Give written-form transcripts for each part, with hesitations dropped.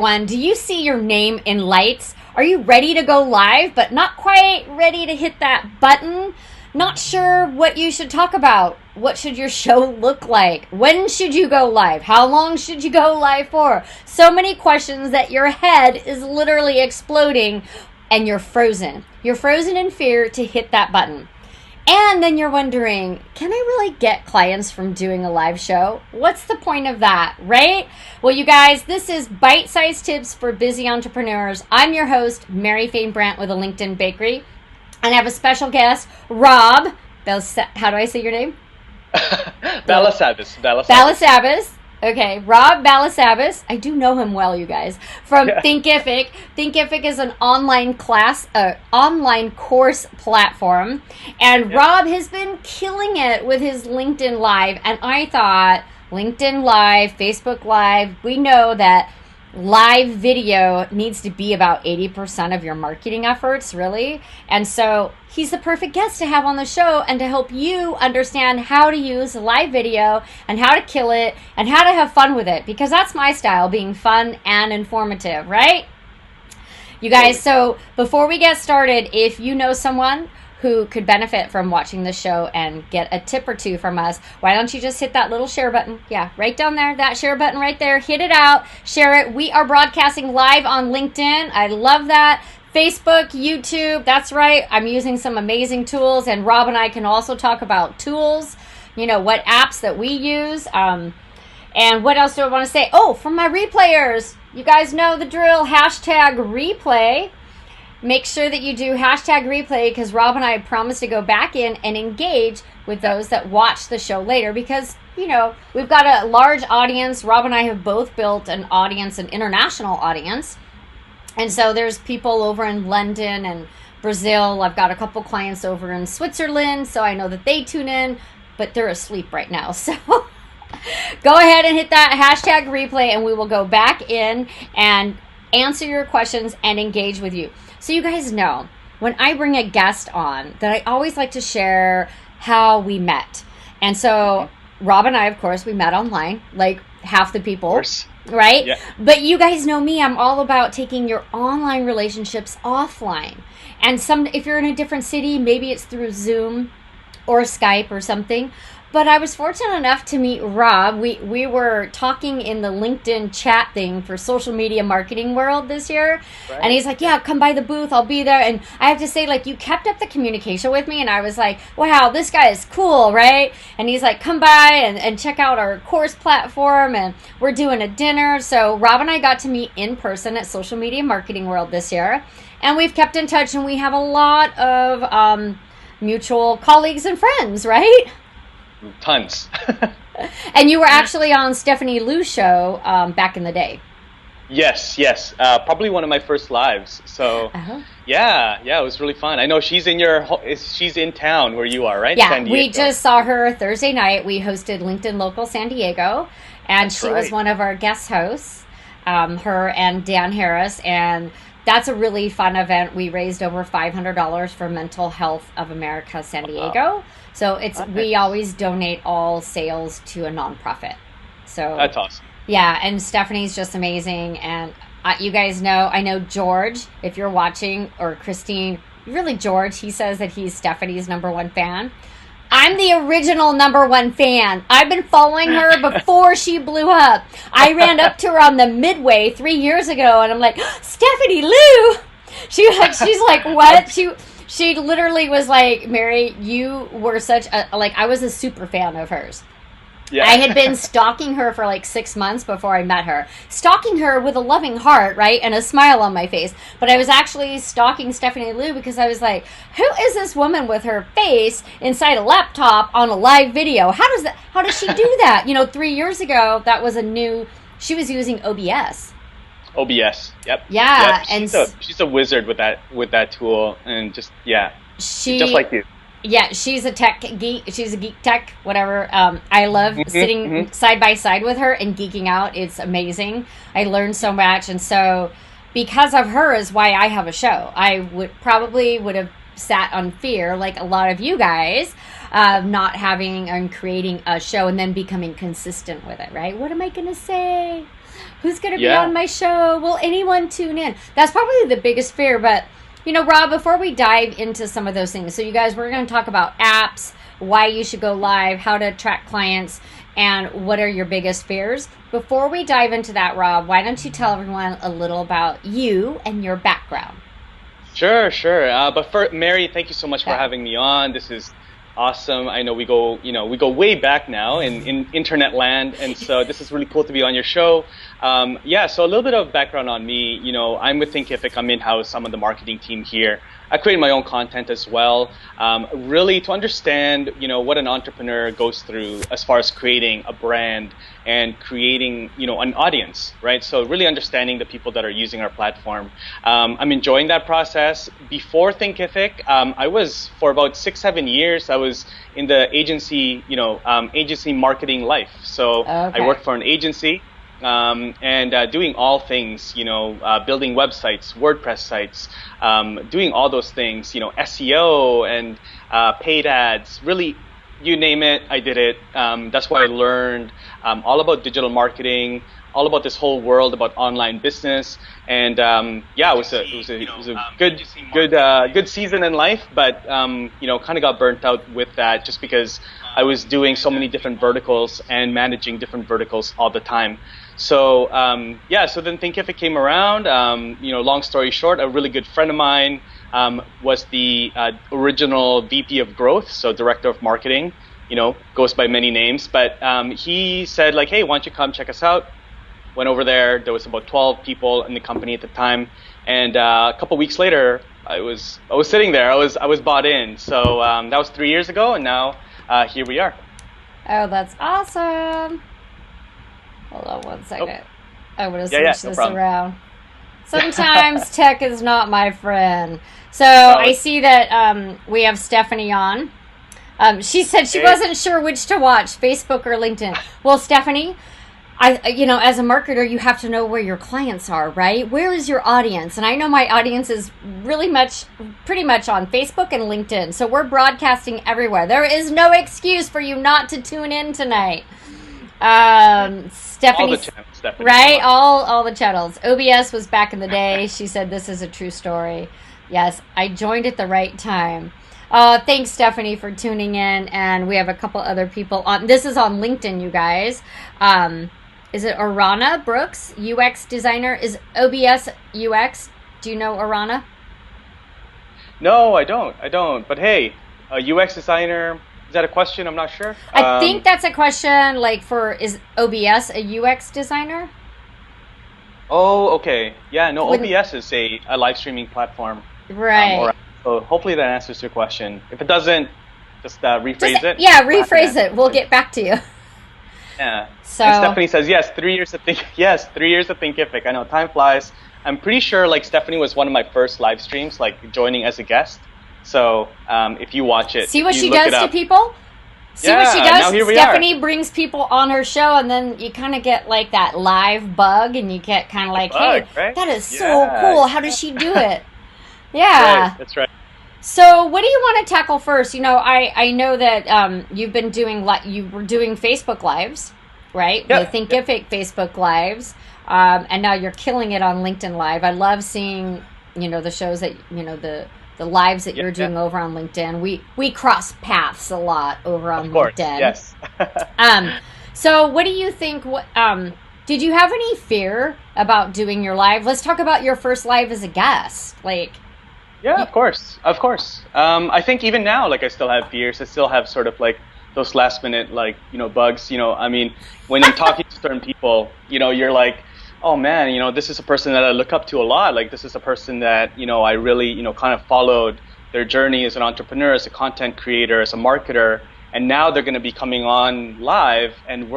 One, do you see your name in lights? Are you ready to go live, but not quite ready to hit that button? Not sure what you should talk about. What should your show look like? When should you go live? How long should you go live for? So many questions that your head is literally exploding and you're frozen. You're frozen in fear to hit that button. And then you're wondering, can I really get clients from doing a live show? What's the point of that, right? Well, you guys, this is Bite-Sized Tips for Busy Entrepreneurs. I'm your host, Mary Fain Brandt with a LinkedIn Bakery. And I have a special guest, Rob. How do I say your name? Balasabas. Balasabas. Okay, Rob Balasabas. I do know him well, you guys. From Thinkific. Thinkific is an online course platform. And Rob has been killing it with his LinkedIn Live. And I thought, LinkedIn Live, Facebook Live, we know that live video needs to be about 80% of your marketing efforts, really. And so he's the perfect guest to have on the show and to help you understand how to use live video and how to kill it and how to have fun with it, because that's my style, being fun and informative, right? You guys, so before we get started, if you know someone who could benefit from watching the show and get a tip or two from us, why don't you just hit that little share button? Yeah, right down there, that share button right there. Hit it out, share it. We are broadcasting live on LinkedIn. I love that. Facebook, YouTube, that's right. I'm using some amazing tools, and Rob and I can also talk about tools, you know, what apps that we use. And what else do I want to say? Oh, from my replayers, you guys know the drill, hashtag replay. Make sure that you do hashtag replay, because Rob and I promise to go back in and engage with those that watch the show later, because, you know, we've got a large audience. Rob and I have both built an audience, an international audience. And so there's people over in London and Brazil. I've got a couple clients over in Switzerland, so I know that they tune in, but they're asleep right now. So go ahead and hit that hashtag replay, and we will go back in and answer your questions and engage with you. So you guys know, when I bring a guest on, that I always like to share how we met. And so Rob and I, of course, we met online, like half the people. Of course. Right? Yeah. But you guys know me, I'm all about taking your online relationships offline. And if you're in a different city, maybe it's through Zoom or Skype or something. But I was fortunate enough to meet Rob. We were talking in the LinkedIn chat thing for social media marketing world this year. Right. And he's like, yeah, come by the booth. I'll be there. And I have to say, like, you kept up the communication with me. And I was like, wow, this guy is cool, right? And he's like, come by and check out our course platform. And we're doing a dinner. So Rob and I got to meet in person at Social Media Marketing World this year. And we've kept in touch. And we have a lot of mutual colleagues and friends, right? Tons. And you were actually on Stephanie Liu's show back in the day. Yes. Probably one of my first lives. So, yeah, it was really fun. I know she's in town where you are, right? Yeah, we just saw her Thursday night. We hosted LinkedIn Local San Diego, and she was one of our guest hosts, her and Dan Harris, and that's a really fun event. We raised over $500 for Mental Health of America San Diego. Wow. So we always donate all sales to a nonprofit. So that's awesome. Yeah, and Stephanie's just amazing. And you guys know, I know George, if you're watching, or Christine, really George, he says that he's Stephanie's #1 fan. I'm the original #1 fan. I've been following her before she blew up. I ran up to her on the Midway 3 years ago, and I'm like, Stephanie Liu! She's like, what? She literally was like, Mary, you were such a, like, I was a super fan of hers. Yeah. I had been stalking her for like 6 months before I met her. Stalking her with a loving heart, right? And a smile on my face. But I was actually stalking Stephanie Liu because I was like, who is this woman with her face inside a laptop on a live video? How does she do that? You know, 3 years ago, that was she was using OBS. OBS. Yep. Yeah. Yep. She's a wizard with that tool, and just like you. Yeah, she's a tech geek. She's a geek tech, whatever. I love sitting side by side with her and geeking out. It's amazing. I learned so much, and so because of her is why I have a show. I would have sat on fear, like a lot of you guys, not having and creating a show and then becoming consistent with it, right? What am I going to say? Who's going to be on my show? Will anyone tune in? That's probably the biggest fear. But, Rob, before we dive into some of those things, so you guys, we're going to talk about apps, why you should go live, how to attract clients, and what are your biggest fears. Before we dive into that, Rob, why don't you tell everyone a little about you and your background? Sure. But for Mary, thank you so much for having me on. This is awesome. I know we go way back now in internet land, and so this is really cool to be on your show. So a little bit of background on me. I'm with Thinkific. I'm in-house. I'm on the marketing team here. I create my own content as well, really to understand, what an entrepreneur goes through as far as creating a brand and creating, an audience, right? So really understanding the people that are using our platform. I'm enjoying that process. Before Thinkific, I was, for about 6-7 years, I was in the agency, agency marketing life. So I worked for an agency. And doing all things, building websites, WordPress sites, doing all those things, SEO and paid ads, really, you name it, I did it. That's why I learned all about digital marketing, all about this whole world about online business, and it was a good season in life, but kind of got burnt out with that just because I was doing so many different verticals and managing different verticals all the time. So so then Thinkific came around. Long story short, a really good friend of mine was the original VP of growth, so director of marketing. Goes by many names, but he said like, hey, why don't you come check us out? Went over there. There was about 12 people in the company at the time, and a couple weeks later, I was sitting there. I was bought in. So that was 3 years ago, and now here we are. Oh, that's awesome. Hold on one second. I'm going to switch this around. Sometimes tech is not my friend. So I see that we have Stephanie on. She said she wasn't sure which to watch, Facebook or LinkedIn. Well, Stephanie, as a marketer, you have to know where your clients are, right? Where is your audience? And I know my audience is pretty much on Facebook and LinkedIn. So we're broadcasting everywhere. There is no excuse for you not to tune in tonight. Stephanie, all the channels, Stephanie, right? All the channels. OBS was back in the day. She said this is a true story. Yes, I joined at the right time. Thanks, Stephanie, for tuning in. And we have a couple other people on. This is on LinkedIn, you guys. Is it Arana Brooks, UX designer? Is OBS UX? Do you know Arana? No, I don't. But hey, a UX designer. Is that a question? I'm not sure. I think that's a question is OBS a UX designer? Oh, okay. Yeah, no, OBS is a live streaming platform. Right. So hopefully that answers your question. If it doesn't, just rephrase it. Yeah, rephrase it. We'll get back to you. Yeah. So and Stephanie says, 3 years of Thinkific. I know, time flies. I'm pretty sure Stephanie was one of my first live streams, joining as a guest. So if you watch it, see what she does to people. See what she does. Now here we Stephanie brings people on her show, and then you kind of get that live bug, and you get kind of hey, right? That is so cool. How does she do it? Yeah, that's right. So what do you want to tackle first? I know that you've been doing you were doing Facebook Lives, right? Yep. The Thinkific Facebook Lives, and now you're killing it on LinkedIn Live. I love seeing the shows that the lives that you're doing over on LinkedIn. We cross paths a lot over on LinkedIn. Yes. So what do you think? Did you have any fear about doing your live? Let's talk about your first live as a guest. Yeah, of course. I think even now, I still have fears. I still have sort of those last minute, bugs. I mean, when I'm talking to certain people, you're like, oh man, this is a person that I look up to a lot. This is a person that, I really, kind of followed their journey as an entrepreneur, as a content creator, as a marketer. And now they're going to be coming on live, and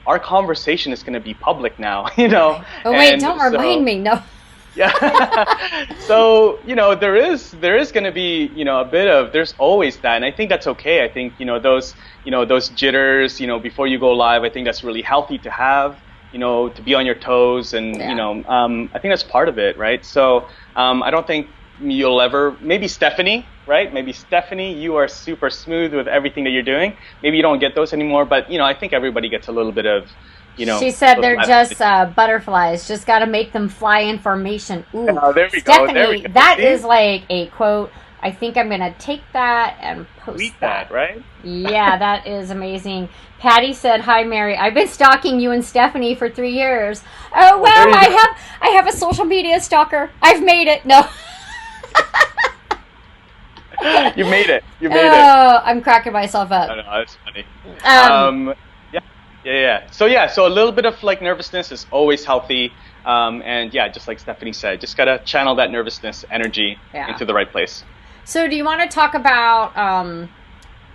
our conversation is going to be public now, Oh, wait, don't remind me. No. Yeah. So, there is going to be, a bit of, there's always that. And I think that's okay. I think, those jitters, before you go live, I think that's really healthy to have, to be on your toes. And, I think that's part of it, right? So I don't think you'll ever, maybe Stephanie, right? Maybe Stephanie, you are super smooth with everything that you're doing. Maybe you don't get those anymore, but, I think everybody gets a little bit of, She said they're last just butterflies. Just got to make them fly in formation. Ooh, there we Stephanie, go. There we go. that is like a quote. I think I'm going to take that and post Tweet that, right? Yeah, that is amazing. Patty said, "Hi, Mary. I've been stalking you and Stephanie for 3 years." Oh, wow. I have a social media stalker. I've made it. No. You made it. You made it. Oh, I'm cracking myself up. I know, that's funny. Yeah. So a little bit of like nervousness is always healthy. And yeah, just like Stephanie said, just gotta channel that nervousness energy into the right place. So do you want to talk about,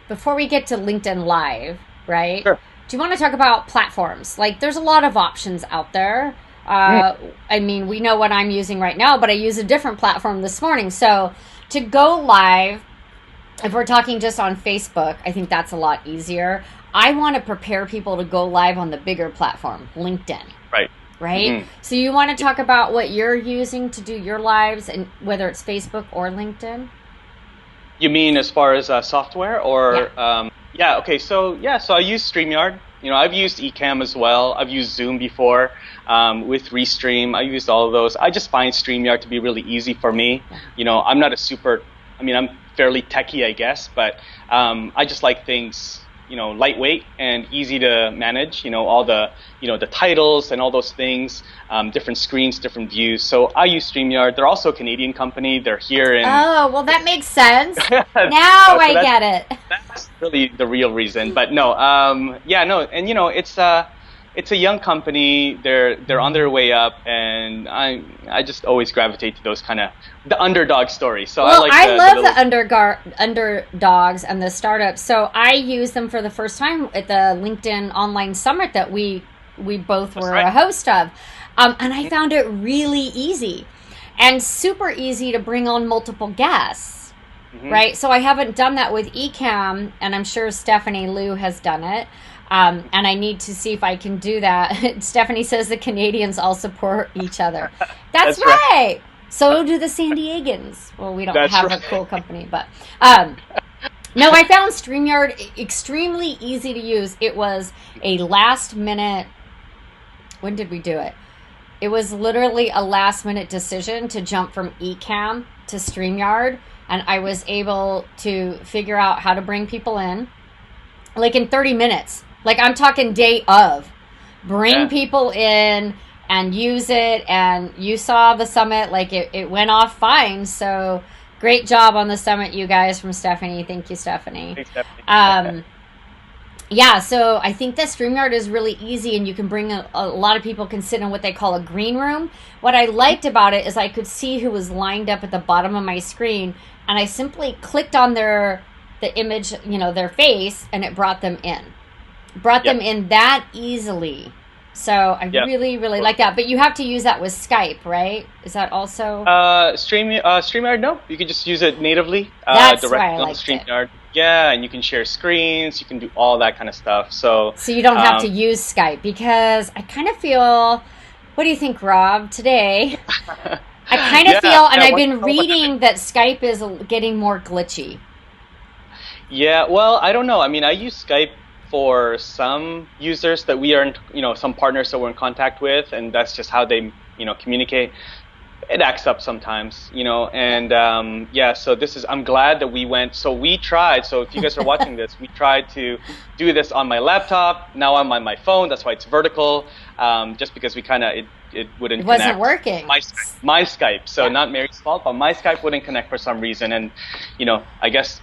before we get to LinkedIn Live, right? Sure. Do you want to talk about platforms? Like, there's a lot of options out there. I mean, we know what I'm using right now, but I use a different platform this morning. So to go live, if we're talking just on Facebook, I think that's a lot easier. I want to prepare people to go live on the bigger platform, LinkedIn. Right. Right? So you want to talk about what you're using to do your lives, and whether it's Facebook or LinkedIn? You mean as far as software or? Yeah. Okay. So I use StreamYard. I've used Ecamm as well. I've used Zoom before with Restream. I used all of those. I just find StreamYard to be really easy for me. I'm not I'm fairly techie, I guess, but I just like things, lightweight and easy to manage. All the, the titles and all those things, different screens, different views. So I use StreamYard. They're also a Canadian company. They're here in. Oh, well, that makes sense. Now I get it. That's really the real reason. But no, and it's a young company. They're on their way up, and I just always gravitate to those kind of the underdog stories. So I love the underdogs and the startups. So I used them for the first time at the LinkedIn Online Summit that we both were a host of, and I found it really easy and super easy to bring on multiple guests. Right? So I haven't done that with Ecamm, and I'm sure Stephanie Liu has done it. And I need to see if I can do that. Stephanie says the Canadians all support each other. That's right. So do the San Diegans. Well, we don't have a cool company, but no, I found StreamYard extremely easy to use. It was a last minute. When did we do it? It was literally a last minute decision to jump from Ecamm to StreamYard, and I was able to figure out how to bring people in, like in 30 minutes. Like, I'm talking day of. Bring people in and use it. And you saw the summit, like it went off fine. So great job on the summit, you guys, from Stephanie. Thank you, Stephanie. Thanks, Stephanie. So I think that StreamYard is really easy, and you can bring a lot of people can sit in what they call a green room. What I liked about it is I could see who was lined up at the bottom of my screen, and I simply clicked on the image, their face, and it brought them in. Them in that easily. So I really, really like that. But you have to use that with Skype, right? Is that also StreamYard? No, you can just use it natively. That's directly why I on liked StreamYard. Yeah, and you can share screens. You can do all that kind of stuff. So you don't have to use Skype, because I kind of feel. What do you think, Rob? Today, I kind of feel, and I've been reading that Skype is getting more glitchy. Yeah, well, I don't know. I mean, I use Skype for some users that we are in, some partners that we're in contact with, and that's just how they, communicate. It acts up sometimes, and so I'm glad that we went. So we tried. So if you guys are watching this, we tried to do this on my laptop. Now I'm on my phone. That's why it's vertical, just because we kind of, it wouldn't connect. Wasn't working. My Skype. So not Mary's fault, but my Skype wouldn't connect for some reason. And, I guess,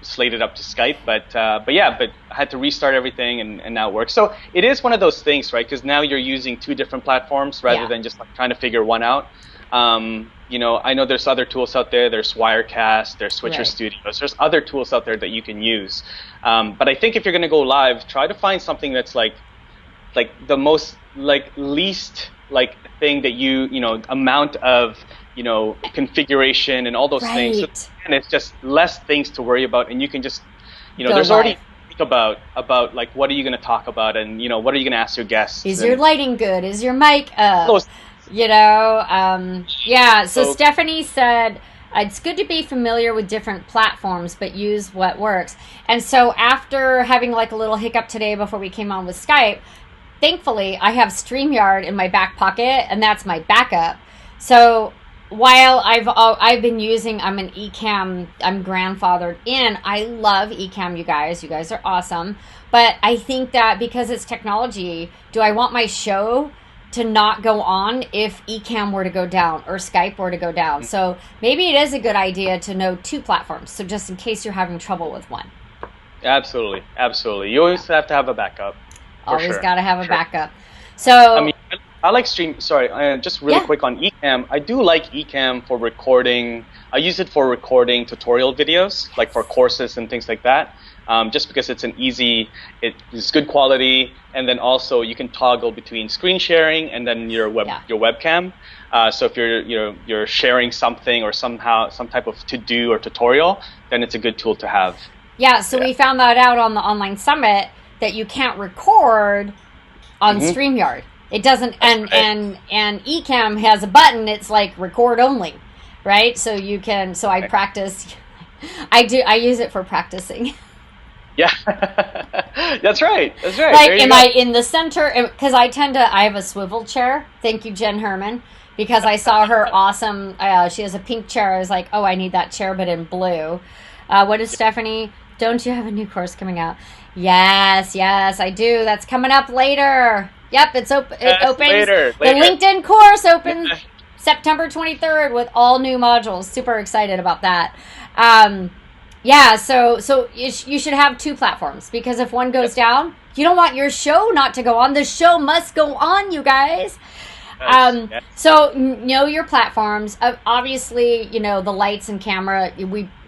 slated up to Skype, but I had to restart everything, and now it works. So it is one of those things, right? Because now you're using two different platforms rather than just like trying to figure one out. I know there's other tools out there. There's Wirecast, there's Switcher Studios. There's other tools out there that you can use. But I think if you're going to go live, try to find something that's like the most least thing that amount of configuration and all those things. So, and it's just less things to worry about, and you can just there's live. already think about what are you going to talk about, and what are you going to ask your guests. Is your lighting good? Is your mic up? Those, So Stephanie said it's good to be familiar with different platforms, but use what works. And so after having a little hiccup today before we came on with Skype, thankfully, I have StreamYard in my back pocket, and that's my backup. So while I've been using, I'm an Ecamm, I'm grandfathered in. I love Ecamm, you guys. You guys are awesome. But I think that because it's technology, do I want my show to not go on if Ecamm were to go down or Skype were to go down? So maybe it is a good idea to know 2 platforms. So just in case you're having trouble with one. Absolutely, absolutely. You always have to have a backup. Always got to have a backup. So I mean, I like just really quick on Ecamm. I do like Ecamm for recording. I use it for recording tutorial videos, like for courses and things like that. Just because it's it's good quality, and then also you can toggle between screen sharing and then your webcam. So if you're sharing something or some type of to-do or tutorial, then it's a good tool to have. Yeah, so we found that out on the online summit that you can't record on StreamYard. It doesn't, and Ecamm has a button. It's like record only, right? So you can. So I practice. I use it for practicing. Yeah, that's right. That's right. Like, am I in the center? Because I have a swivel chair. Thank you, Jen Herman, because I saw her awesome. She has a pink chair. I was like, oh, I need that chair, but in blue. What is Stephanie? Don't you have a new course coming out? Yes, I do. That's coming up later. Yep, it opens. Later. The LinkedIn course opens September 23rd with all new modules. Super excited about that. So you should have 2 platforms, because if one goes down, you don't want your show not to go on. The show must go on, you guys. So know your platforms. Obviously, the lights and camera.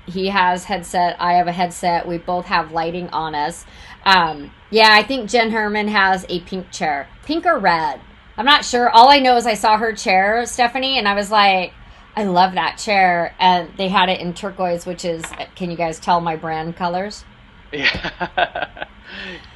He has headset. I have a headset. We both have lighting on us. I think Jen Herman has a pink chair. Pink or red? I'm not sure. All I know is I saw her chair, Stephanie, and I was like, I love that chair. And they had it in turquoise, which is, can you guys tell my brand colors? Yeah.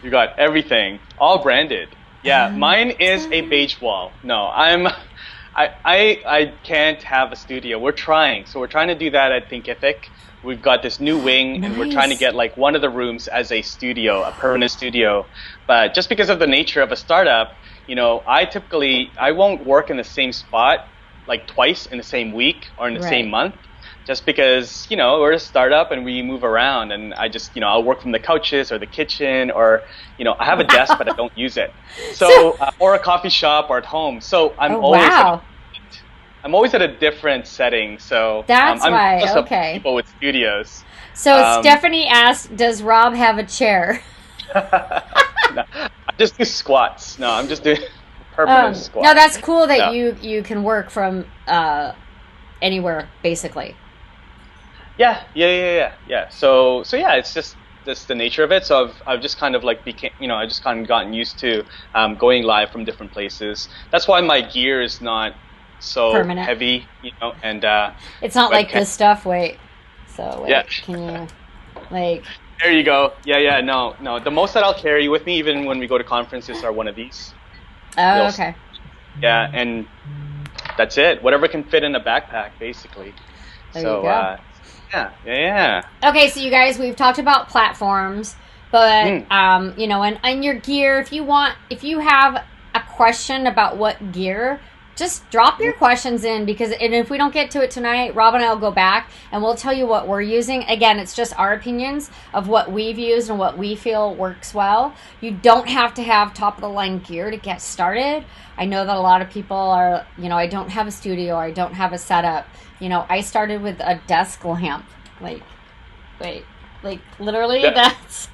You got everything. All branded. Yeah, mine is a beige wall. No, I can't have a studio. We're trying. So we're trying to do that at Thinkific. We've got this new wing, and we're trying to get like one of the rooms as a studio, a permanent studio. But just because of the nature of a startup, I won't work in the same spot like twice in the same week or in the same month, just because, we're a startup and we move around, and I just, I'll work from the couches or the kitchen, or, I have a desk, but I don't use it. So, or a coffee shop or at home. So I'm always at a different setting, so that's why. I'm people with studios. So Stephanie asked, "Does Rob have a chair?" No, I just do squats. No, I'm just doing permanent squats. No, that's cool that you can work from anywhere, basically. Yeah. So it's just that's the nature of it. So I've just kind of like I just kind of gotten used to going live from different places. That's why my gear is not so permanent. Heavy, and it's not like this stuff. Wait, can you There you go. Yeah. No. The most that I'll carry with me, even when we go to conferences, are one of these. Oh, okay. Yeah, and that's it. Whatever can fit in a backpack, basically. There you go. Yeah. Okay, so you guys, we've talked about platforms, but and your gear. If you have a question about what gear, just drop your questions in, because if we don't get to it tonight, Rob and I will go back and we'll tell you what we're using. Again, it's just our opinions of what we've used and what we feel works well. You don't have to have top of the line gear to get started. I know that a lot of people are, I don't have a studio, I don't have a setup. I started with a desk lamp. Literally that's...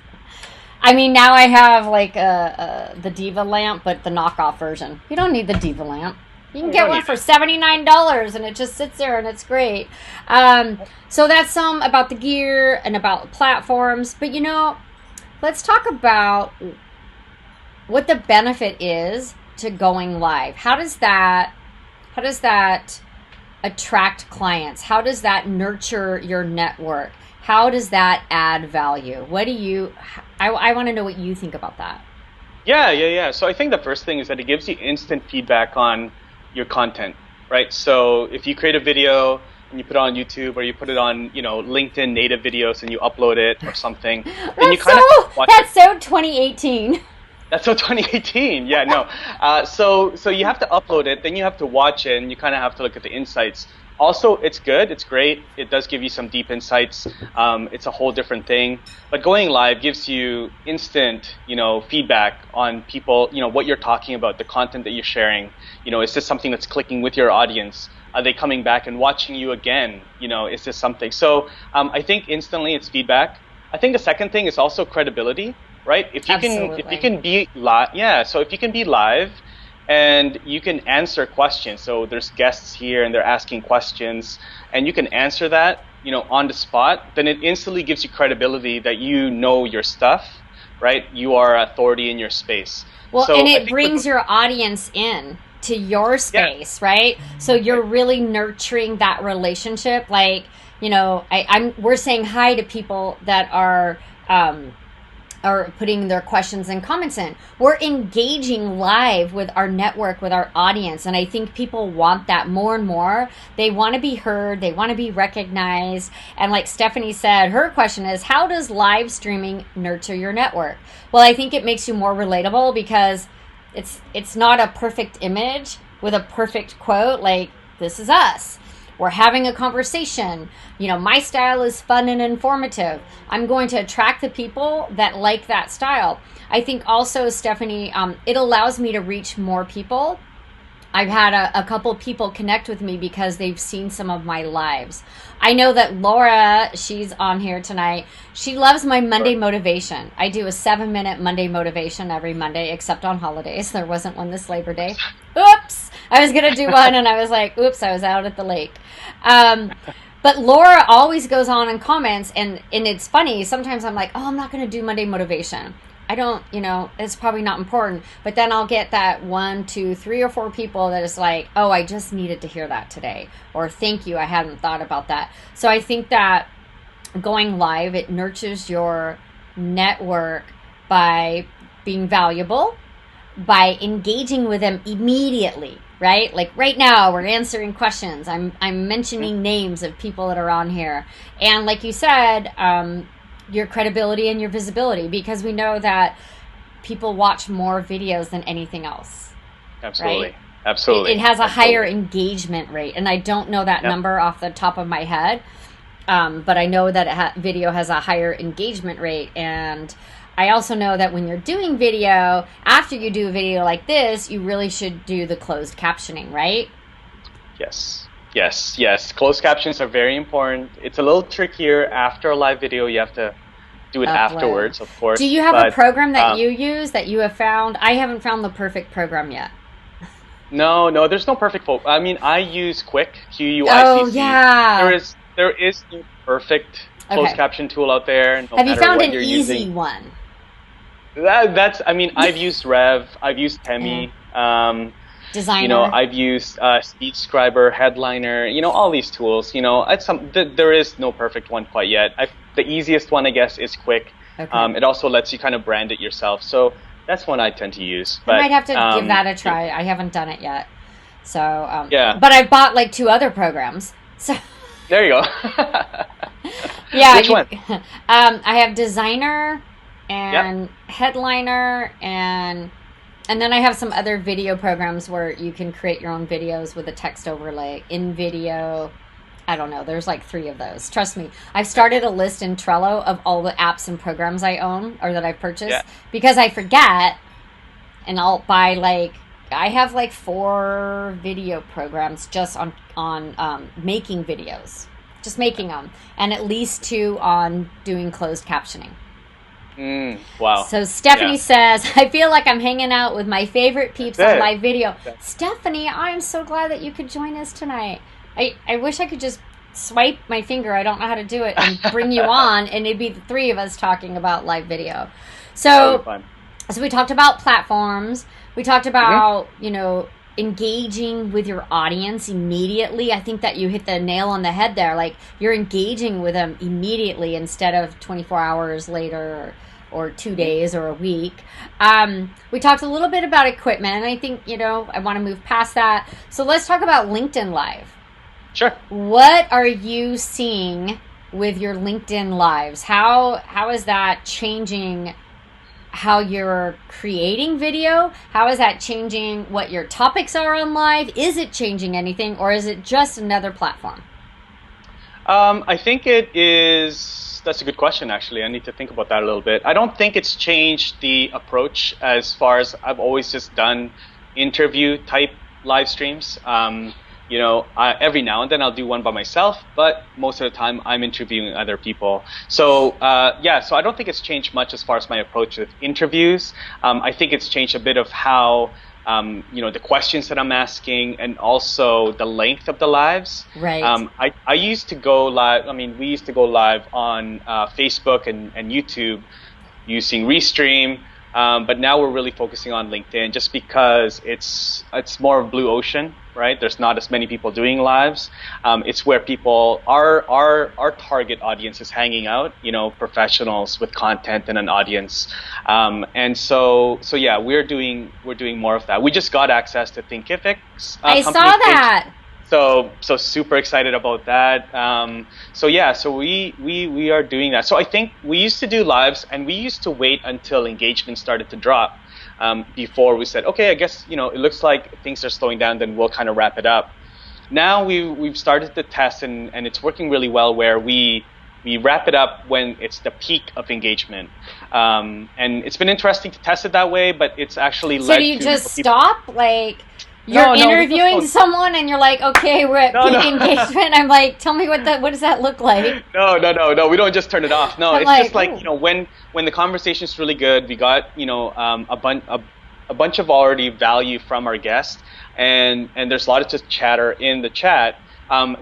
I mean, now I have the Diva lamp, but the knockoff version. You don't need the Diva lamp. You can get one for $79, and it just sits there, and it's great. So that's some about the gear and about platforms. But, let's talk about what the benefit is to going live. How does that attract clients? How does that nurture your network? How does that add value? I want to know what you think about that. Yeah. So I think the first thing is that it gives you instant feedback on your content, right? So if you create a video and you put it on YouTube, or you put it on, LinkedIn native videos and you upload it or something, then that's so 2018. That's so 2018. Yeah, no. So you have to upload it, then you have to watch it, and you kind of have to look at the insights. Also, it's good. It's great. It does give you some deep insights. It's a whole different thing. But going live gives you instant, feedback on people, what you're talking about, the content that you're sharing. Is this something that's clicking with your audience? Are they coming back and watching you again? Is this something? So I think instantly it's feedback. I think the second thing is also credibility, right? If you can be live, so if you can be live and you can answer questions, so there's guests here and they're asking questions, and you can answer that, on the spot, then it instantly gives you credibility that you know your stuff, right? You are authority in your space. Well, so and it brings your audience in to your space, right? So you're really nurturing that relationship. Like, we're saying hi to people that are putting their questions and comments in. We're engaging live with our network, with our audience. And I think people want that more and more. They want to be heard. They want to be recognized. And like Stephanie said, her question is, how does live streaming nurture your network? Well, I think it makes you more relatable because it's not a perfect image with a perfect quote like, this is us. We're having a conversation. My style is fun and informative. I'm going to attract the people that like that style. I think also, Stephanie, it allows me to reach more people. I've had a couple people connect with me because they've seen some of my lives. I know that Laura, she's on here tonight. She loves my Monday motivation. I do a 7-minute Monday motivation every Monday, except on holidays. There wasn't one this Labor Day. Oops! I was going to do one and I was like, oops, I was out at the lake. But Laura always goes on and comments, and it's funny. Sometimes I'm like, oh, I'm not going to do Monday motivation. I don't, it's probably not important. But then I'll get that 1, 2, 3, or 4 people that is like, oh, I just needed to hear that today. Or thank you, I hadn't thought about that. So I think that going live, it nurtures your network by being valuable, by engaging with them immediately, right? Like right now, we're answering questions. I'm mentioning names of people that are on here. And like you said, your credibility and your visibility, because we know that people watch more videos than anything else. Absolutely. Right? Absolutely. It has a higher engagement rate, and I don't know that number off the top of my head, but I know that video has a higher engagement rate, and I also know that when you're doing video, after you do a video like this, you really should do the closed captioning, right? Yes. Closed captions are very important. It's a little trickier after a live video. You have to do it afterwards, of course. Do you have a program that you use that you have found? I haven't found the perfect program yet. No, there's no perfect. I use Quick, Q-U-I-C-C. Oh, yeah. There is no perfect closed caption tool out there. Have you found an easy one? I've used Rev. I've used Temi. Designer. I've used SpeechScriber, Headliner, all these tools. There is no perfect one quite yet. The easiest one, I guess, is Quick. Okay. It also lets you kind of brand it yourself. So that's one I tend to use. But, I might have to give that a try. I haven't done it yet. So, But I've bought like 2 other programs. So there you go. Yeah. Which one? I have Designer and Headliner and then I have some other video programs where you can create your own videos with a text overlay. InVideo, I don't know. There's like 3 of those. Trust me. I've started a list in Trello of all the apps and programs I own or that I've purchased because I forget, and I'll buy I have 4 video programs just on making videos, just making them, and at least 2 on doing closed captioning. Wow. So Stephanie says, I feel like I'm hanging out with my favorite peeps on live video. Stephanie, I'm so glad that you could join us tonight. I wish I could just swipe my finger. I don't know how to do it and bring you on, and it'd be the 3 of us talking about live video. So we talked about platforms. We talked about, engaging with your audience immediately. I think that you hit the nail on the head there. Like, you're engaging with them immediately instead of 24 hours later or 2 days or a week. We talked a little bit about equipment, and I think, I want to move past that. So let's talk about LinkedIn Live. Sure. What are you seeing with your LinkedIn Lives? How is that changing how you're creating video? How is that changing what your topics are on live? Is it changing anything, or is it just another platform? I think it is. That's a good question, actually. I need to think about that a little bit. I don't think it's changed the approach as far as I've always just done interview type live streams. Every now and then I'll do one by myself, but most of the time I'm interviewing other people. So so I don't think it's changed much as far as my approach with interviews. I think it's changed a bit of how the questions that I'm asking, and also the length of the lives. Right. I used to go live. We used to go live on Facebook and YouTube using Restream. But now we're really focusing on LinkedIn, just because it's more of blue ocean, right? There's not as many people doing lives. It's where our target audience is hanging out, professionals with content and an audience. And so yeah, we're doing more of that. We just got access to Thinkific. I saw that. So super excited about that. So we are doing that. So I think we used to do lives, and we used to wait until engagement started to drop before we said, okay, I guess it looks like things are slowing down, then we'll kind of wrap it up. Now we've started to test, and it's working really well, where we wrap it up when it's the peak of engagement. And it's been interesting to test it that way, but it's actually led to... So do you just stop? You're interviewing someone and you're like, okay, we're at peak engagement. I'm like, tell me what does that look like? No. We don't just turn it off. No, it's just like, when the conversation's really good, we got, a bunch of already value from our guest, and there's a lot of just chatter in the chat,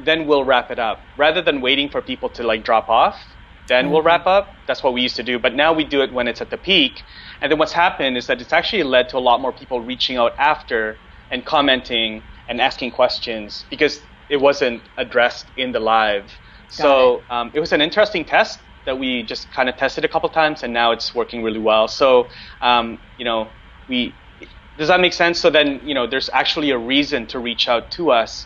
then we'll wrap it up. Rather than waiting for people to drop off, then we'll wrap up. That's what we used to do. But now we do it when it's at the peak. And then what's happened is that it's actually led to a lot more people reaching out after and commenting and asking questions, because it wasn't addressed in the live. So it was an interesting test that we just kind of tested a couple times, and now it's working really well. So, does that make sense? So then, there's actually a reason to reach out to us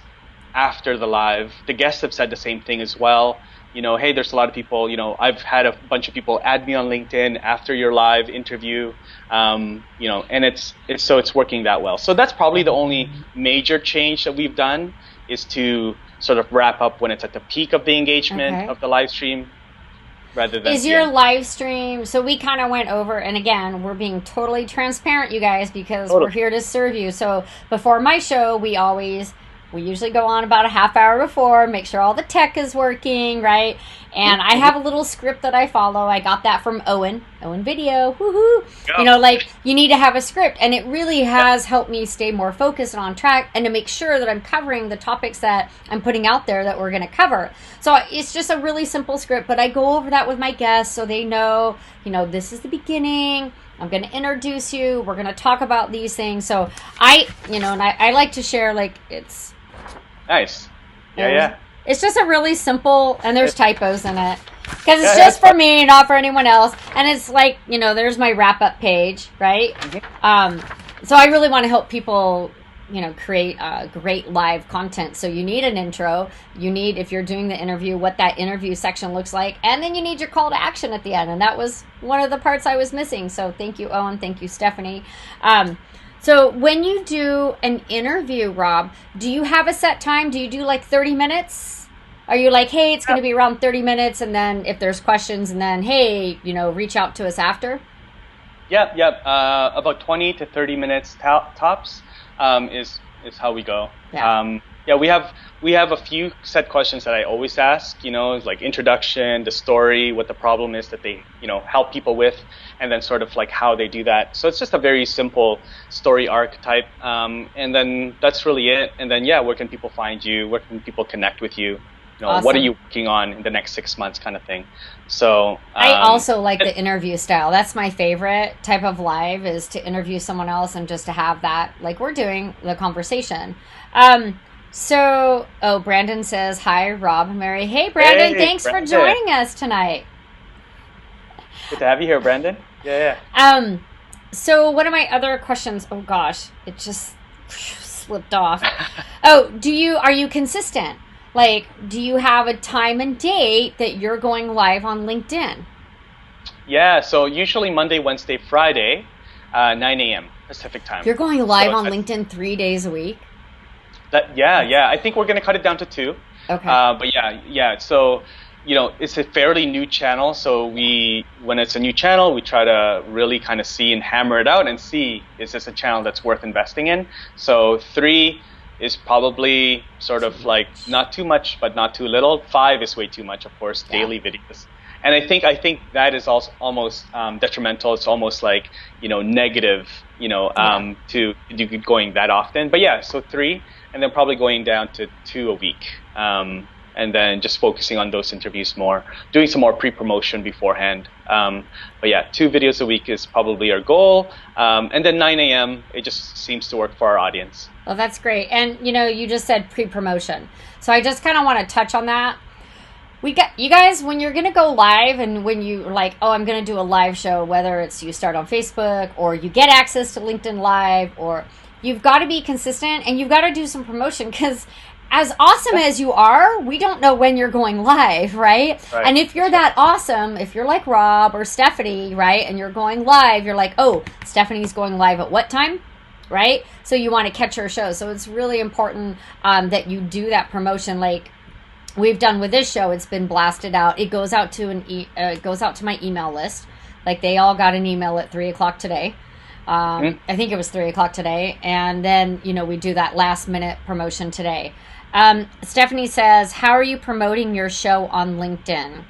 after the live. The guests have said the same thing as well. Hey, there's a lot of people, I've had a bunch of people add me on LinkedIn after your live interview, and it's working that well. So that's probably the only major change that we've done, is to sort of wrap up when it's at the peak of the engagement of the live stream, rather than... Is your live stream, so we kind of went over, and again, we're being totally transparent, you guys, because we're here to serve you. So before my show, we usually go on about a half hour before, make sure all the tech is working, right? And I have a little script that I follow. I got that from Owen Video. Woohoo! Yep. You need to have a script. And it really has helped me stay more focused and on track, and to make sure that I'm covering the topics that I'm putting out there that we're going to cover. So it's just a really simple script, but I go over that with my guests so they know, this is the beginning. I'm going to introduce you. We're going to talk about these things. So I like to share, it's... Nice. Yeah. It's just a really simple, and there's typos in it, because it's just for me, not for anyone else. And it's there's my wrap up page, right? Mm-hmm. So I really want to help people, create great live content. So you need an intro. You need, if you're doing the interview, what that interview section looks like, and then you need your call to action at the end. And that was one of the parts I was missing. So thank you, Owen. Thank you, Stephanie. So when you do an interview, Rob, do you have a set time? Do you do 30 minutes? Are you like, hey, it's going to be around 30 minutes, and then if there's questions, and then, hey, reach out to us after? Yep. About 20 to 30 minutes tops is how we go. Yeah. We have a few set questions that I always ask, like introduction, the story, what the problem is that they, help people with, and then sort of how they do that. So it's just a very simple story archetype. And then that's really it. And then, where can people find you? Where can people connect with you? Awesome. What are you working on in the next 6 months, kind of thing. So I also like the interview style. That's my favorite type of live, is to interview someone else and just to have that, like we're doing, the conversation. So, Brandon says, hi, Rob and Mary. Hey, Brandon, thanks for joining us tonight. Good to have you here, Brandon. Yeah. So one of my other questions, oh gosh, it just slipped off. Are you consistent? Do you have a time and date that you're going live on LinkedIn? Yeah, so usually Monday, Wednesday, Friday, 9 a.m. Pacific time. You're going live on LinkedIn 3 days a week? Yeah. I think we're going to cut it down to 2. Okay. But yeah. So, it's a fairly new channel. So when it's a new channel, we try to really kind of see and hammer it out and see, is this a channel that's worth investing in? So 3 is probably sort of like not too much, but not too little. 5 is way too much, of course, daily videos. And I think that is also almost detrimental. It's almost like, negative, to do going that often. But yeah, so 3, and then probably going down to 2 a week. And then just focusing on those interviews more, doing some more pre-promotion beforehand. But yeah, 2 videos a week is probably our goal. And then 9 a.m., it just seems to work for our audience. Well, that's great. And, you just said pre-promotion. So I just kind of want to touch on that. You guys, when you're going to go live and when you're like, oh, I'm going to do a live show, whether it's you start on Facebook or you get access to LinkedIn Live, or you've got to be consistent and you've got to do some promotion, because as awesome as you are, we don't know when you're going live, right? And if you're that awesome, if you're like Rob or Stephanie, right, and you're going live, you're like, oh, Stephanie's going live at what time? Right? So you want to catch her show. So it's really important that you do that promotion, like we've done with this show. It's been blasted out. It goes out to it goes out to my email list. Like they all got an email at 3:00 today. I think it was 3:00 today, and then we do that last minute promotion today. Stephanie says, how are you promoting your show on LinkedIn?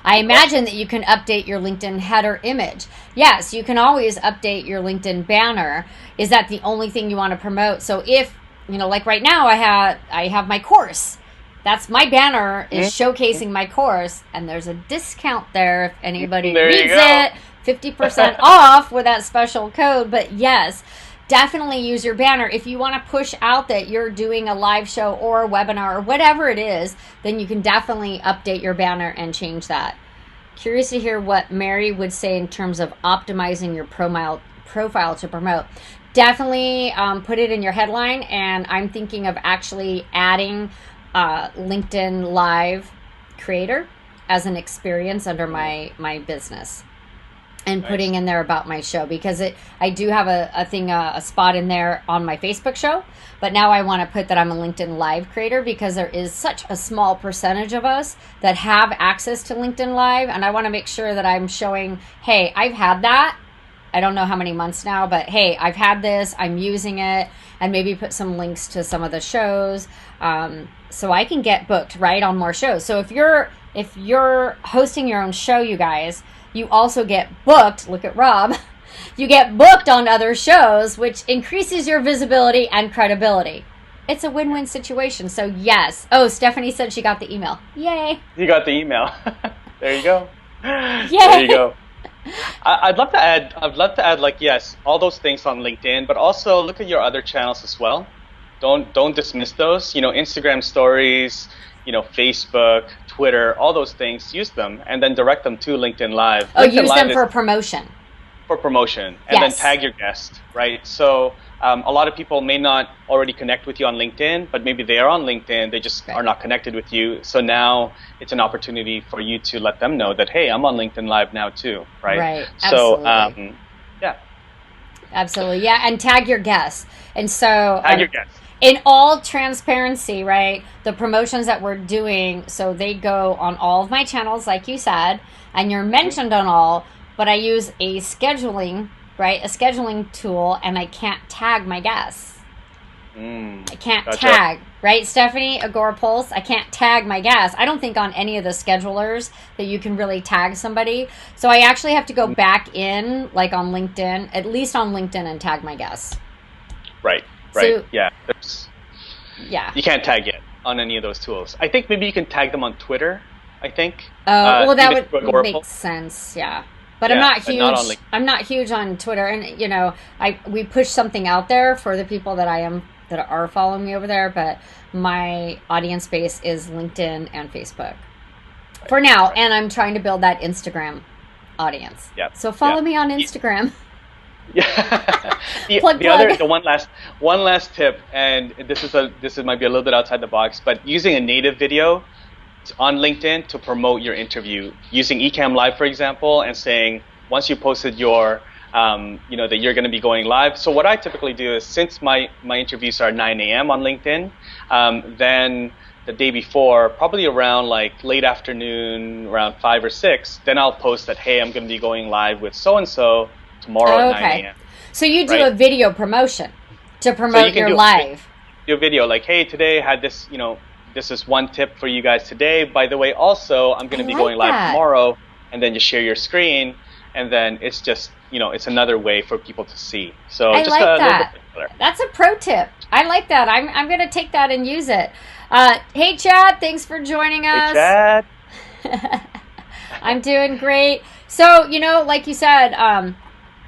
I imagine that you can update your LinkedIn header image. Yes, you can always update your LinkedIn banner. Is that the only thing you want to promote? So if, like right now I have my course. That's my banner is showcasing my course, and there's a discount there if anybody reads it. 50% off with that special code. But yes, definitely use your banner. If you want to push out that you're doing a live show or a webinar or whatever it is, then you can definitely update your banner and change that. Curious to hear what Mary would say in terms of optimizing your profile to promote. Definitely put it in your headline, and I'm thinking of actually adding LinkedIn Live Creator as an experience under my business. And putting in there about my show, because I do have a spot in there on my Facebook show, but now I want to put that I'm a LinkedIn Live creator, because there is such a small percentage of us that have access to LinkedIn Live, and I want to make sure that I'm showing, hey, I've had that. I don't know how many months now, but hey, I've had this, I'm using it, and maybe put some links to some of the shows, so I can get booked right on more shows. So if you're hosting your own show, you guys, you also get booked. Look at Rob. You get booked on other shows, which increases your visibility and credibility. It's a win-win situation. So yes. Oh, Stephanie said she got the email. Yay. You got the email. There you go. Yay. There you go. I'd love to add like, yes, all those things on LinkedIn, but also look at your other channels as well. Don't dismiss those. Instagram stories, Facebook, Twitter, all those things, use them and then direct them to LinkedIn Live. Oh, LinkedIn use Live them for promotion. For promotion, and then tag your guest, right? So a lot of people may not already connect with you on LinkedIn, but maybe they are on LinkedIn, they just are not connected with you. So now it's an opportunity for you to let them know that, hey, I'm on LinkedIn Live now too, right? Right, so, absolutely. Yeah. Absolutely, yeah, and tag your guests. And so... Tag your guests. In all transparency, right, the promotions that we're doing, so they go on all of my channels, like you said, and you're mentioned on all, but I use a scheduling tool, and I can't tag my guests. I can't tag, right? Stephanie, Agora Pulse, I can't tag my guests. I don't think on any of the schedulers that you can really tag somebody. So I actually have to go back in, like on LinkedIn, at least on LinkedIn, and tag my guests. Right. So, yeah. Yeah. You can't tag yet on any of those tools. I think maybe you can tag them on Twitter, I think. Well, that would make sense, yeah. But I'm not huge. I'm not huge on Twitter, and we push something out there for the people that are following me over there. But my audience base is LinkedIn and Facebook for now, and I'm trying to build that Instagram audience. Yeah. So follow me on Instagram. Yeah. Plug. One last tip, and this might be a little bit outside the box, but using a native video on LinkedIn to promote your interview using Ecamm Live, for example, and saying once you posted your, that you're going to be going live. So what I typically do is, since my interviews are 9 a.m. on LinkedIn, then the day before, probably around like late afternoon, around 5 or 6, then I'll post that, hey, I'm going to be going live with so-and-so tomorrow at 9 a.m. So you do a video promotion to promote your live. Do a video like, hey, today I had this, this is one tip for you guys today. By the way, also, I'm going to be going live tomorrow, and then you share your screen, and then it's just, it's another way for people to see. So I just like that. Little bit. That's a pro tip. I like that. I'm going to take that and use it. Hey, Chad, thanks for joining us. Hey, Chad. I'm doing great. So, like you said,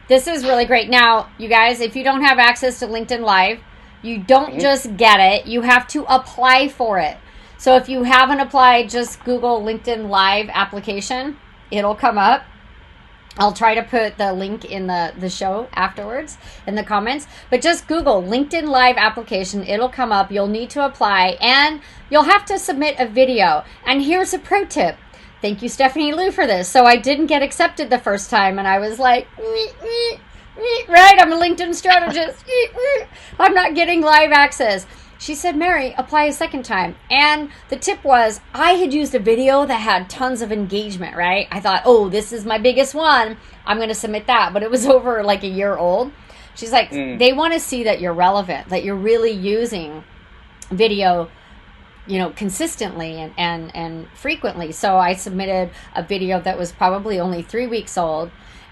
this is really great. Now, you guys, if you don't have access to LinkedIn Live, you don't just get it. You have to apply for it. So if you haven't applied, just Google LinkedIn Live application. It'll come up. I'll try to put the link in the show afterwards in the comments. But just Google LinkedIn Live application. It'll come up. You'll need to apply. And you'll have to submit a video. And here's a pro tip. Thank you, Stephanie Lou, for this. So I didn't get accepted the first time. And I was like, right, I'm a LinkedIn strategist. I'm not getting live access. She said, Mary, apply a second time. And the tip was, I had used a video that had tons of engagement, right? I thought, oh, this is my biggest one. I'm going to submit that. But it was over like a year old. She's like, they want to see that you're relevant, that you're really using video, consistently and frequently. So I submitted a video that was probably only 3 weeks old.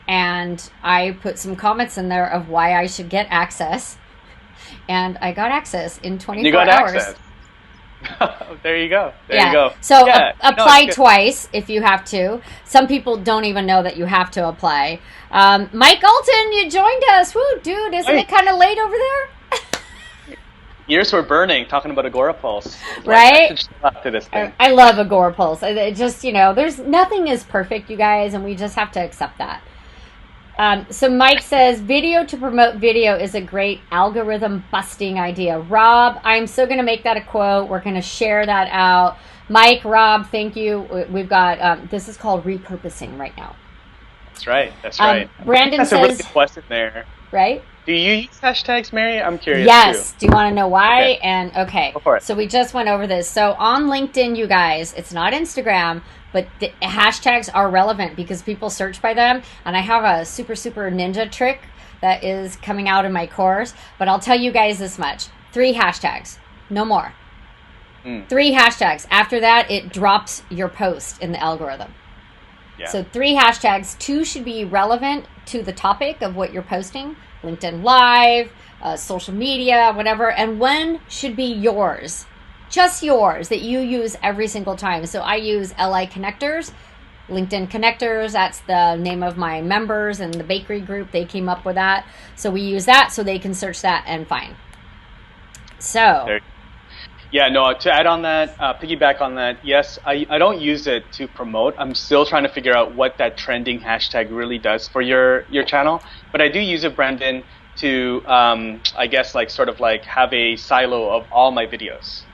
And I put some comments in there of why I should get access. And I got access in 24 hours. You got access. There you go. There you go. So apply twice if you have to. Some people don't even know that you have to apply. Mike Alton, you joined us. Woo, dude, isn't it kind of late over there? Ears were burning talking about Agorapulse. Right? To this thing. I love Agorapulse. It just, there's nothing is perfect, you guys, and we just have to accept that. So Mike says, video to promote video is a great algorithm busting idea. Rob, I'm so going to make that a quote. We're going to share that out. Mike, Rob, thank you. We've got, this is called repurposing right now. That's right. That's right. Brandon says, a really good question there. Right? Do you use hashtags, Mary? I'm curious. Yes. Too. Do you want to know why? Okay. And okay. Go for it. So we just went over this. So on LinkedIn, you guys, it's not Instagram, but the hashtags are relevant because people search by them. And I have a super ninja trick that is coming out in my course. But I'll tell you guys this much. 3 hashtags. No more. 3 hashtags. After that, it drops your post in the algorithm. Yeah. So 3 hashtags. 2 should be relevant to the topic of what you're posting. LinkedIn Live, social media, whatever. And 1 should be yours. Just yours that you use every single time. So I use LI Connectors, LinkedIn Connectors. That's the name of my members and the bakery group. They came up with that. So we use that so they can search that and find. So. Yeah, no, to add on that, piggyback on that, yes, I don't use it to promote. I'm still trying to figure out what that trending hashtag really does for your channel. But I do use it, Brandon, to, I guess, have a silo of all my videos.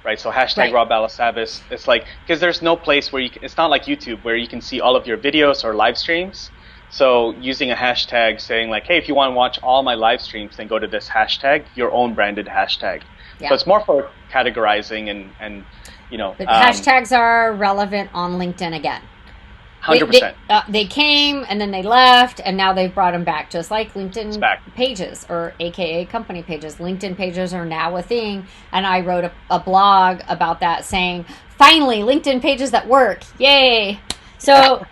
Right, so hashtag Rob Balasabas. It's like, because there's no place where it's not like YouTube where you can see all of your videos or live streams. So using a hashtag saying like, hey, if you want to watch all my live streams, then go to this hashtag, your own branded hashtag. Yeah. So it's more for categorizing and But hashtags are relevant on LinkedIn again. 100%. They came and then they left and now they've brought them back, just like LinkedIn pages or AKA company pages. LinkedIn pages are now a thing. And I wrote a blog about that saying, finally, LinkedIn pages that work. Yay. So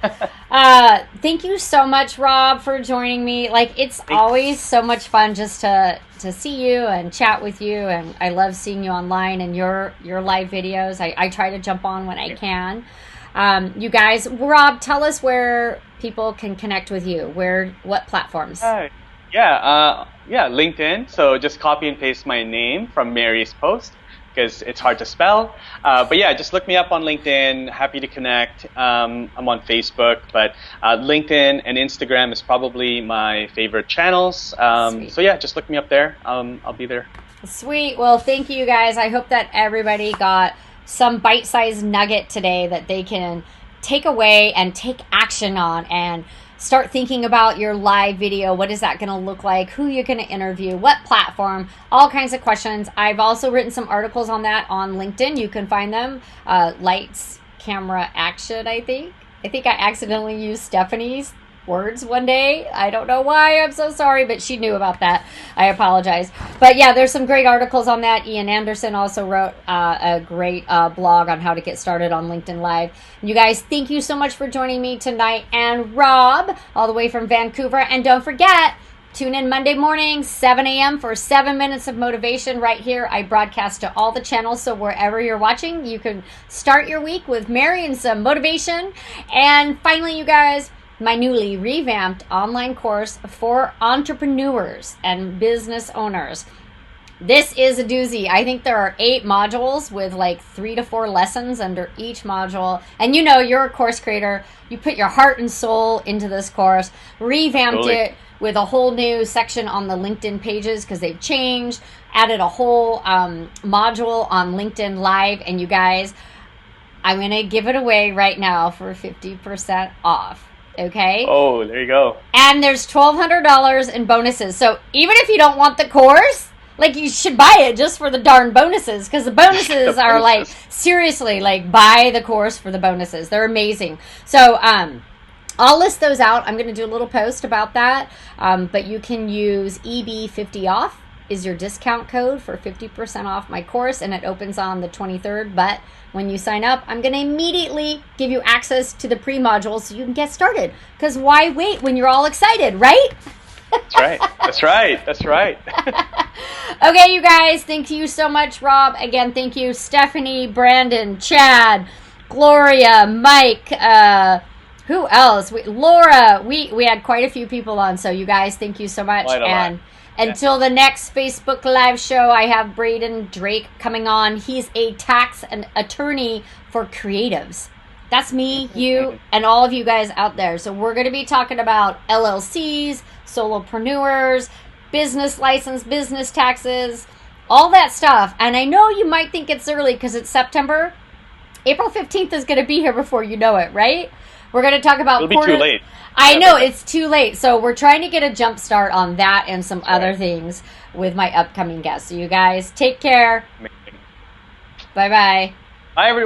thank you so much, Rob, for joining me. It's always so much fun just to see you and chat with you. And I love seeing you online and your live videos. I try to jump on when I can. You guys, Rob, tell us where people can connect with you. What platforms? LinkedIn. So just copy and paste my name from Mary's post because it's hard to spell. But yeah, just look me up on LinkedIn. Happy to connect. I'm on Facebook, but LinkedIn and Instagram is probably my favorite channels. So yeah, just look me up there. I'll be there. Sweet. Well, thank you guys. I hope that everybody got some bite-sized nugget today that they can take away and take action on and start thinking about your live video. What is that going to look like? Who you're going to interview? What platform? All kinds of questions. I've also written some articles on that on LinkedIn. You can find them. Lights, camera, action, I think. I think I accidentally used Stephanie's words one day. I don't know why. I'm so sorry, but she knew about that. I apologize. But yeah, there's some great articles on that. Ian Anderson also wrote a great blog on how to get started on LinkedIn Live. You guys, thank you so much for joining me tonight. And Rob, all the way from Vancouver. And don't forget, tune in Monday morning, 7 a.m. for 7 minutes of motivation right here. I broadcast to all the channels, so wherever you're watching, you can start your week with Mary and some motivation. And finally, you guys, my newly revamped online course for entrepreneurs and business owners. This is a doozy. I think there are 8 modules with like 3 to 4 lessons under each module. And you know, you're a course creator. You put your heart and soul into this course, revamped it with a whole new section on the LinkedIn pages because they've changed, added a whole module on LinkedIn Live. And you guys, I'm going to give it away right now for 50% off. Okay. Oh, there you go. And there's $1,200 in bonuses. So even if you don't want the course, like, you should buy it just for the darn bonuses, because the bonuses are like, seriously, like, buy the course for the bonuses. They're amazing. So I'll list those out. I'm going to do a little post about that. But you can use EB50 off is your discount code for 50% off my course, and it opens on the 23rd. But when you sign up, I'm going to immediately give you access to the pre-modules so you can get started. Because why wait when you're all excited, right? That's right. That's right. That's right. Okay, you guys, thank you so much, Rob. Again, thank you, Stephanie, Brandon, Chad, Gloria, Mike, who else? Laura. We had quite a few people on, so you guys, thank you so much. And until the next Facebook Live show, I have Braden Drake coming on. He's a tax and attorney for creatives. That's me, you, and all of you guys out there. So we're going to be talking about LLCs, solopreneurs, business license, business taxes, all that stuff. And I know you might think it's early because it's September. April 15th is going to be here before you know it, right? We're going to talk about... It'll be too late. I know, it's too late. So we're trying to get a jump start on that and some other things with my upcoming guests. So you guys, take care. Amazing. Bye-bye. Bye, everyone.